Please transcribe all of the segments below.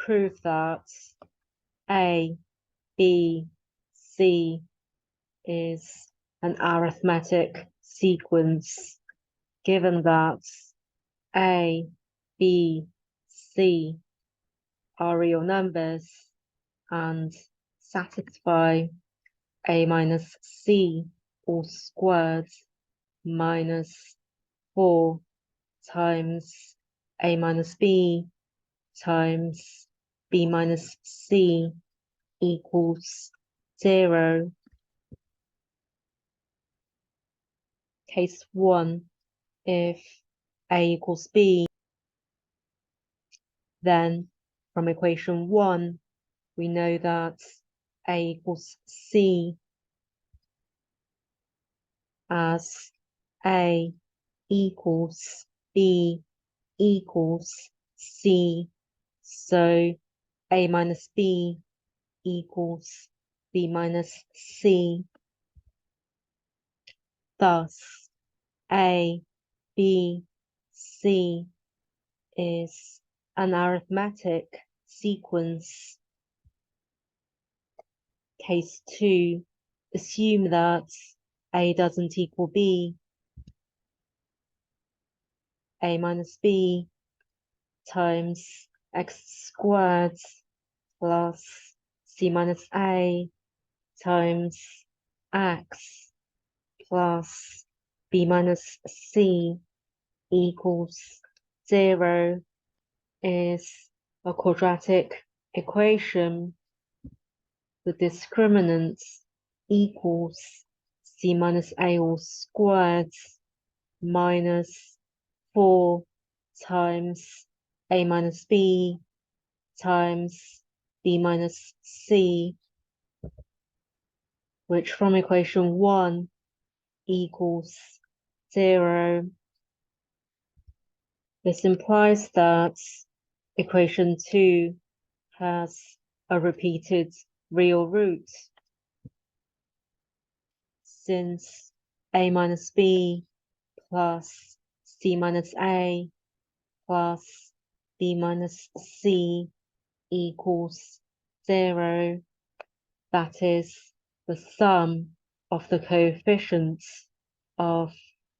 prove that A, B, C is an arithmetic sequence, given that A, B, C are real numbers and satisfy A minus C all squared minus 4 times A minus B times B minus C equals 0. Case 1, if A equals B, then from equation 1, we know that A equals C, as A equals B equals C, so A minus B equals B minus C. Thus, A, B, C is an arithmetic sequence. Case 2, assume that A doesn't equal B. A minus B times x squared plus C minus A times x plus B minus C equals 0 is a quadratic equation. The discriminant equals C minus A all squared minus 4 times A minus B times B minus C, which from equation 1 equals 0. This implies that equation 2 has a repeated real root, since A minus B plus C minus A plus B minus C equals 0. That is, the sum of the coefficients of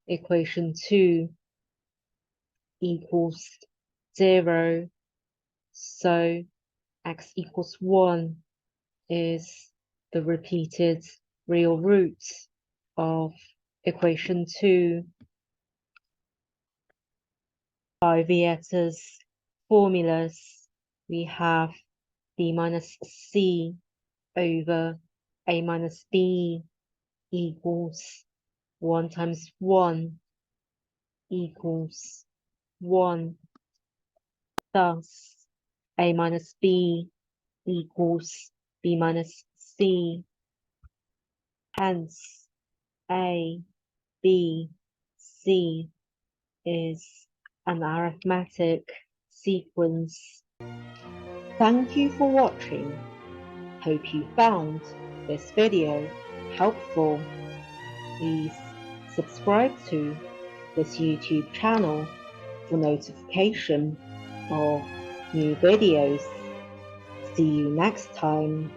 equation 2 equals 0. So x equals 1 is the repeated real root of equation 2. By Vieta's formulas, we have B minus C over A minus B equals 1 times 1 equals 1. Thus, A minus B equals B minus C. Hence, A, B, C is an arithmetic sequence. Thank you for watching. Hope you found this video helpful. Please subscribe to this YouTube channel for notification of new videos. See you next time.